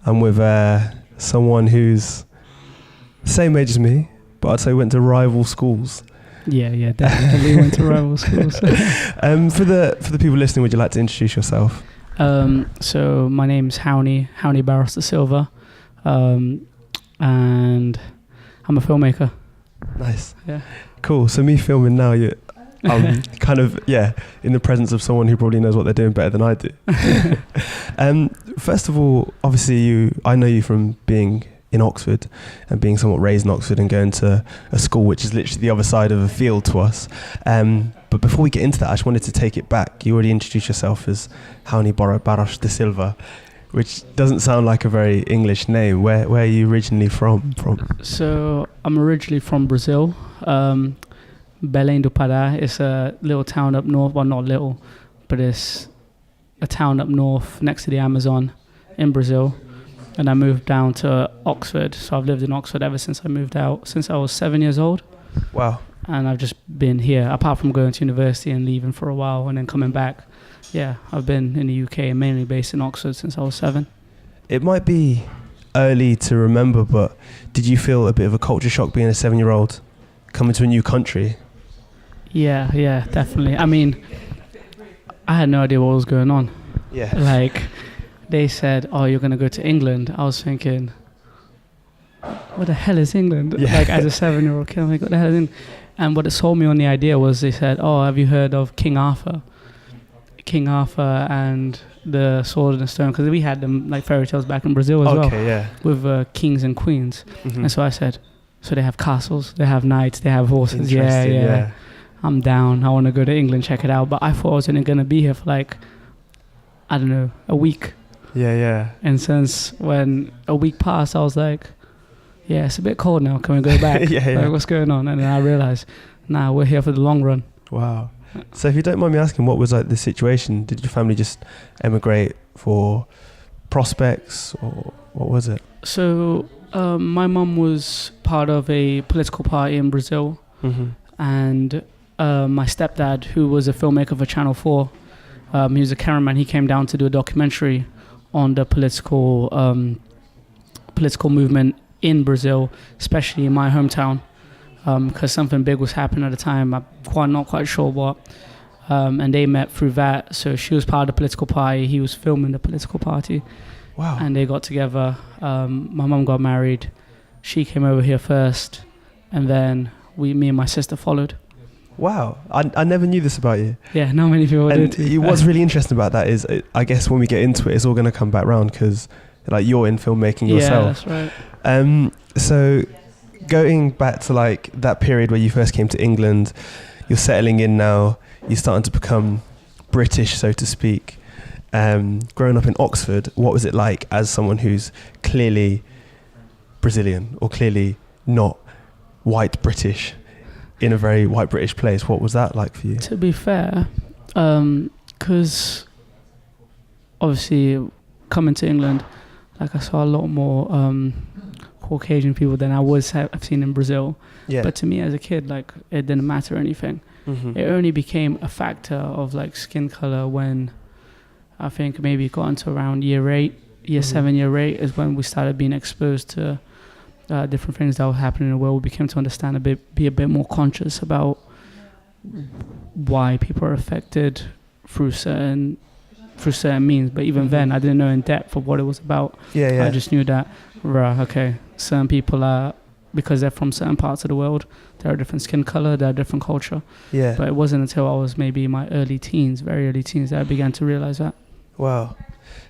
I'm with someone who's the same age as me, but I'd say went to rival schools. Yeah, definitely went to rival schools. For the people listening, would you like to introduce yourself? So my name's Rauni Barros da Silva, and I'm a filmmaker. Nice. Yeah. Cool. So me filming now, I'm kind of, in the presence of someone who probably knows what they're doing better than I do. First of all, obviously I know you from being in Oxford and being somewhat raised in Oxford and going to a school which is literally the other side of a field to us. But before we get into that, I just wanted to take it back. You already introduced yourself as Rauni Barros da Silva, which doesn't sound like a very English name. Where are you originally from? So I'm originally from Brazil. Belém do Pará is a little town up north. Well, not little, but it's a town up north next to the Amazon in Brazil. And I moved down to Oxford. So I've lived in Oxford ever since I moved out, since I was 7 years old. Wow. And I've just been here, apart from going to university and leaving for a while and then coming back. Yeah, I've been in the UK and mainly based in Oxford since I was 7. It might be early to remember, but did you feel a bit of a culture shock being a 7-year-old coming to a new country? Yeah, definitely. I mean, I had no idea what was going on. Yeah. Like, they said, oh, you're going to go to England. I was thinking, what the hell is England? Yeah. Like, as a 7-year-old kid, I'm like, what the hell is England? And what it sold me on the idea was they said, oh, have you heard of King Arthur? King Arthur and the Sword and the Stone, because we had them like fairy tales back in Brazil as well. Okay, yeah. With kings and queens. Mm-hmm. And so I said, so they have castles, they have knights, they have horses. Interesting, Yeah. I'm down. I want to go to England, check it out. But I thought I was only going to be here for like, I don't know, a week. Yeah. And since when a week passed, I was like, yeah, it's a bit cold now. Can we go back? Yeah. Like, what's going on? And then I realized, nah, we're here for the long run. Wow. So if you don't mind me asking, what was like the situation? Did your family just emigrate for prospects or what was it? So my mum was part of a political party in Brazil. Mm-hmm. And my stepdad, who was a filmmaker for Channel 4, he was a cameraman. He came down to do a documentary on the political movement in Brazil, especially in my hometown, because something big was happening at the time. I'm not quite sure what. And they met through that. So she was part of the political party. He was filming the political party. Wow. And they got together. My mum got married. She came over here first. And then me and my sister followed. Wow. I never knew this about you. Yeah, not many people and do. What's really interesting about that is, I guess when we get into it, it's all going to come back round because like you're in filmmaking yourself. Yeah, that's right. So going back to like that period where you first came to England, you're settling in now, you're starting to become British, so to speak. Growing up in Oxford, what was it like as someone who's clearly Brazilian or clearly not white British in a very white British place? What was that like for you? To be fair, because obviously coming to England, like I saw a lot more Caucasian people than I have seen in Brazil. Yeah. But to me as a kid, like it didn't matter anything. Mm-hmm. It only became a factor of like skin color when I think maybe it got into around year 8, year 7, year 8 is when we started being exposed to different things that were happening in the world. We became to understand be a bit more conscious about why people are affected through certain means. But even then, I didn't know in depth of what it was about. Yeah. I just knew that, certain people are, because they're from certain parts of the world, they're a different skin color, they're a different culture. Yeah. But it wasn't until I was maybe in my very early teens, that I began to realize that. Wow.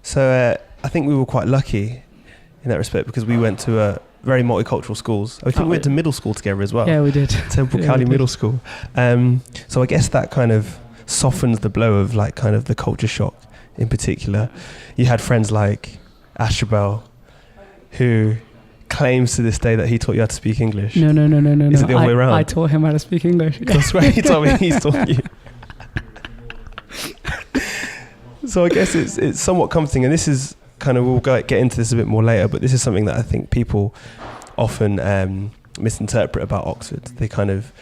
So I think we were quite lucky in that respect because we went to a very multicultural schools. I think we went to middle school together as well. Yeah, we did. Temple Cali Middle School. So I guess that kind of softens the blow of like kind of the culture shock in particular. You had friends like Ashabel who claims to this day that he taught you how to speak English. No. Is it the other way around? I taught him how to speak English. That's right, he told me he's taught you. So I guess it's somewhat comforting, and this is kind of, we'll get into this a bit more later, but this is something that I think people often misinterpret about Oxford. They kind of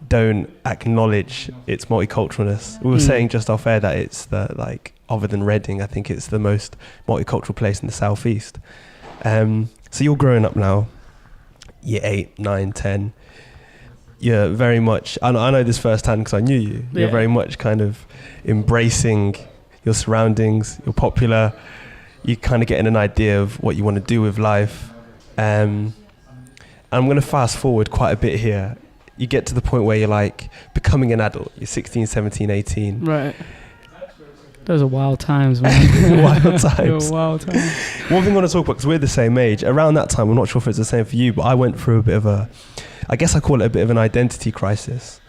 don't acknowledge its multiculturalness. We were saying just off air that it's the like other than Reading. I think it's the most multicultural place in the southeast. So you're growing up now, year 8, 9, 10. You're very much, I know this firsthand because I knew you. You're very much kind of embracing your surroundings. You're popular. You're kind of getting an idea of what you want to do with life. I'm going to fast forward quite a bit here. You get to the point where you're like becoming an adult. You're 16, 17, 18. Right. Those are wild times, man. Wild times. They were wild times. One thing I want to talk about, because we're the same age, around that time, I'm not sure if it's the same for you, but I went through a bit of I guess I call it a bit of an identity crisis.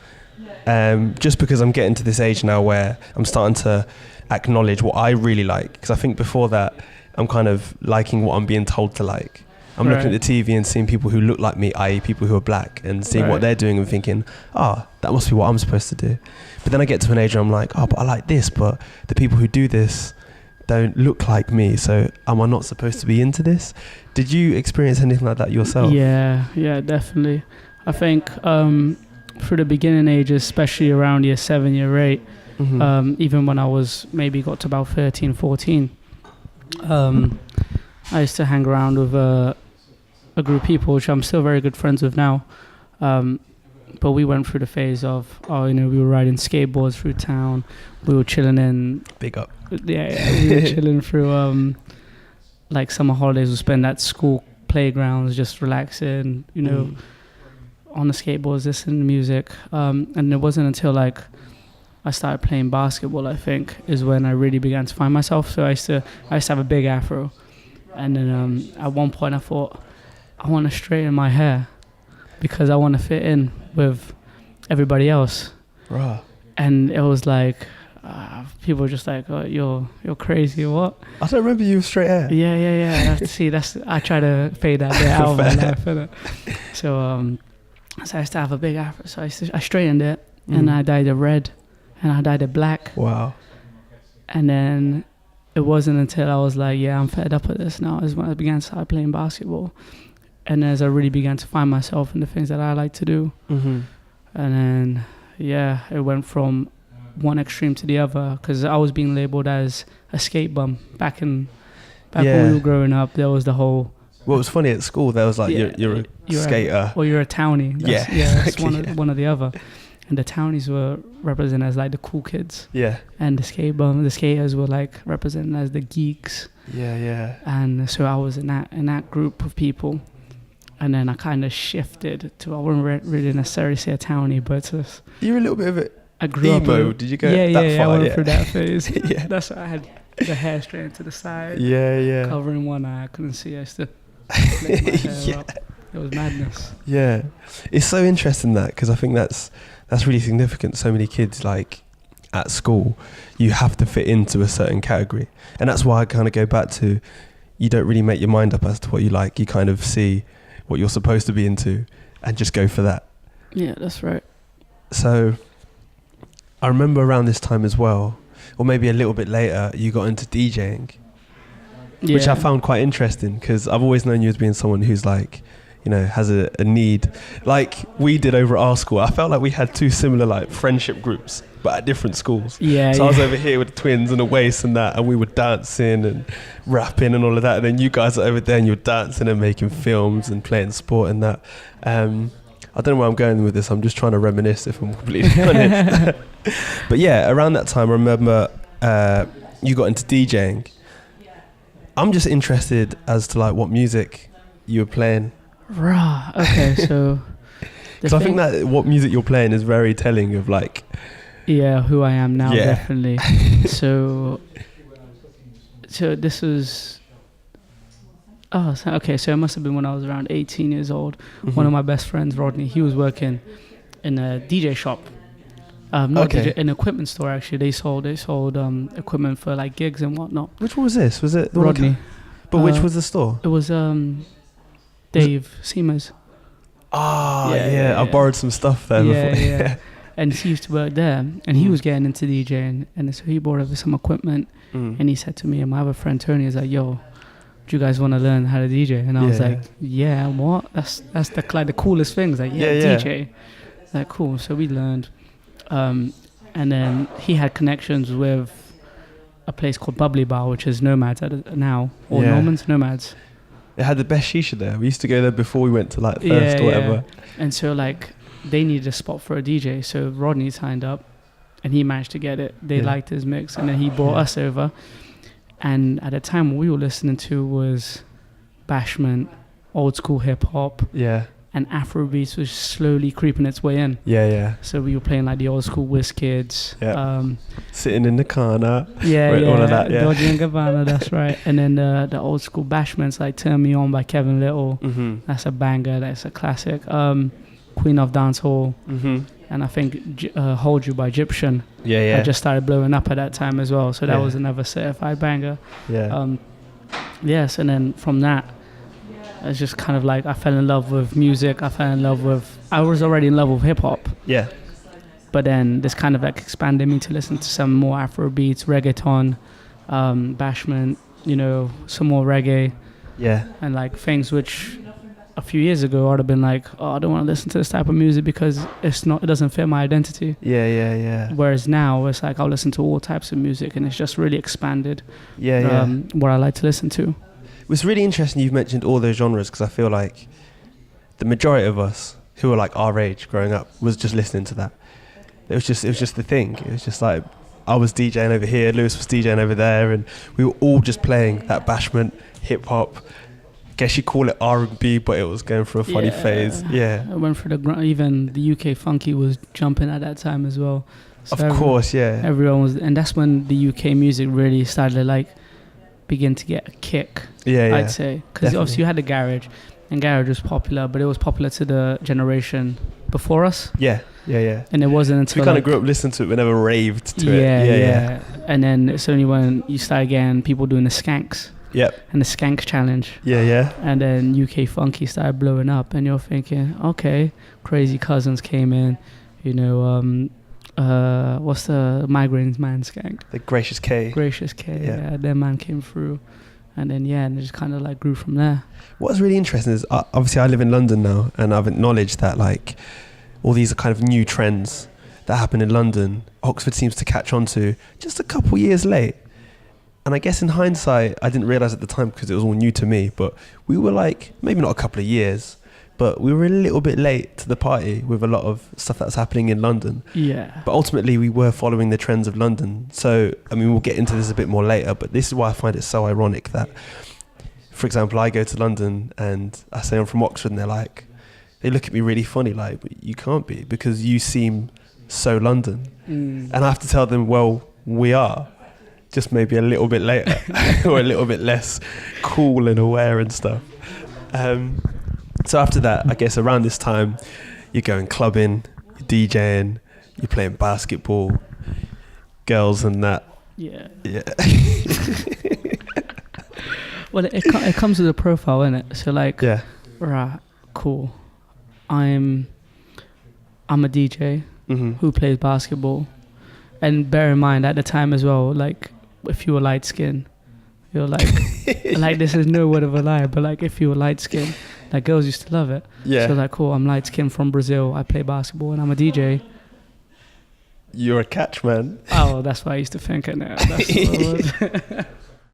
Just because I'm getting to this age now where I'm starting to acknowledge what I really like. Because I think before that, I'm kind of liking what I'm being told to like. I'm looking at the TV and seeing people who look like me, i.e. people who are black, and seeing what they're doing and thinking, that must be what I'm supposed to do. But then I get to an age where I'm like, but I like this, but the people who do this don't look like me, so am I not supposed to be into this? Did you experience anything like that yourself? Yeah, definitely. I think through the beginning ages, especially around year 7, year 8, even when I was maybe got to about 13, 14, I used to hang around with a group of people, which I'm still very good friends with now. But we went through the phase of, we were riding skateboards through town. We were chilling in. Big up. Yeah, we were chilling through, like summer holidays. We spend at school playgrounds, just relaxing, on the skateboards, listening to music. And it wasn't until like I started playing basketball, I think, is when I really began to find myself. So I used to have a big afro. And then at one point I thought, I want to straighten my hair because I want to fit in with everybody else. Right. And it was like, people were just like, oh, you're crazy, what? I don't remember you with straight hair. Yeah. I try to fade that bit out of my life, innit? So I used to have a big afro. So I straightened it and I dyed it red and I dyed it black. Wow. And then it wasn't until I was like, I'm fed up with this now, is when I began to start playing basketball. And as I really began to find myself in the things that I like to do. Mm-hmm. And then, it went from one extreme to the other, because I was being labeled as a skate bum back when we were growing up. There was the whole... Well, it was funny at school, there was like, you're a skater. Or you're a townie. That's one or the other. And the townies were represented as like the cool kids. Yeah. And the skaters were like represented as the geeks. Yeah. And so I was in that group of people. And then I kind of shifted to, I wouldn't really necessarily say a townie, but just... You were a little bit of it. I grew emo, up... Did you go that far? Yeah, I went through that phase. Yeah. That's why I had the hair straight to the side. Yeah. Covering one eye, I couldn't see. I used to flip my hair up. It was madness. Yeah. It's so interesting that, because I think that's really significant. So many kids, like, at school, you have to fit into a certain category. And that's why I kind of go back to, you don't really make your mind up as to what you like. You kind of see what you're supposed to be into and just go for that. Yeah, that's right. So I remember around this time as well, or maybe a little bit later, you got into DJing, which I found quite interesting, because I've always known you as being someone who's like, has a need, like we did over at our school. I felt like we had two similar like friendship groups, but at different schools. I was over here with the twins and the Waste and that, and we were dancing and rapping and all of that, and then you guys are over there and you're dancing and making films and playing sport and that. I don't know where I'm going with this. I'm just trying to reminisce, if I'm completely honest. But around that time I remember you got into DJing. I'm just interested as to like what music you were playing. Right. Okay. So, because I think that what music you're playing is very telling of like, who I am now. Definitely. So this was. So it must have been when I was around 18 years old. Mm-hmm. One of my best friends, Rodney, he was working in a DJ shop. DJ, an equipment store actually. They sold equipment for like gigs and whatnot. Which one was this? Was it the Rodney? But which was the store? It was Dave Seamers. I borrowed some stuff there before. Yeah. And he used to work there, and he was getting into DJing, and so he brought over some equipment, and he said to me and my other friend Tony, is like, "Yo, do you guys want to learn how to DJ?" And I was like, "Yeah, what? That's the coolest things." Like, DJ. Like, cool. So we learned, and then he had connections with a place called Bubbly Bar, which is Nomads now, or Yeah. Norman's Nomads. It had the best shisha there. We used to go there before we went to like First or whatever. And so like they needed a spot for a DJ, so Rodney signed up, and he managed to get it. They liked his mix, and then he brought us over. And at the time, what we were listening to was bashment, old school hip hop, Yeah. and Afrobeats was slowly creeping its way in. Yeah. So we were playing like the old school WizKids. Yeah. Sitting in the corner. Yeah, all of that, yeah. Dodgy and Gabbana, that's right. And then the old school bashments like Turn Me On by Kevin Little. Mm-hmm. That's a banger. That's a classic. Queen of Dancehall. Mm-hmm. And I think Hold You by Egyptian. Yeah. I just started blowing up at that time as well. So that was another certified banger. Yeah. Yes, and then from that, it's just kind of like I fell in love with music. I was already in love with hip hop. Yeah. But then this kind of like expanded me to listen to some more Afro beats, reggaeton, bashment, some more reggae. Yeah. And like things which a few years ago I'd have been like, oh, I don't want to listen to this type of music because it doesn't fit my identity. Yeah. Whereas now it's like I'll listen to all types of music, and it's just really expanded what I like to listen to. It was really interesting you've mentioned all those genres, because I feel like the majority of us who were like our age growing up was just listening to that. It was just the thing. It was just like I was DJing over here, Lewis was DJing over there, and we were all just playing that bashment, hip hop. Guess you call it R&B, but it was going through a funny phase. Yeah. I went through even the UK funky was jumping at that time as well. So of course, yeah. Everyone was, and that's when the UK music really started to like begin to get a kick. Yeah. I'd say, because obviously you had the garage, and garage was popular, but it was popular to the generation before us. Yeah. And it wasn't until we kind of grew up listening to it, we never raved to it. Yeah. And then it's only when you start getting people doing the skanks. Yep. And the skank challenge. Yeah. And then UK funky started blowing up, and you're thinking, okay, Crazy Cousins came in, what's the Migraines Man skank? The Gracious K. Yeah, their man came through. And then, and it just kind of like grew from there. What's really interesting is, obviously I live in London now, and I've acknowledged that like all these are kind of new trends that happen in London, Oxford seems to catch on to just a couple years late. And I guess in hindsight, I didn't realise at the time because it was all new to me, but we were like, maybe not a couple of years, but we were a little bit late to the party with a lot of stuff that's happening in London. Yeah. But ultimately, we were following the trends of London. So, I mean, we'll get into this a bit more later, but this is why I find it so ironic that, for example, I go to London and I say I'm from Oxford, and they look at me really funny, like, you can't be, because you seem so London. And I have to tell them, well, we are. Just maybe a little bit later or a little bit less cool and aware and stuff. So after that, I guess around this time, you're going clubbing, you're DJing, you're playing basketball, girls and that. Yeah. Yeah. Well, it comes with a profile, innit? So like, right, cool. I'm a DJ who plays basketball. And bear in mind at the time as well, like, if you were light skinned, you're like, like, this is no word of a lie, but like, if you were light skinned, like, girls used to love it. Yeah. So like, cool, I'm light skinned from Brazil, I play basketball, and I'm a DJ. You're a catch, man. Oh, that's what I used to think, innit? That's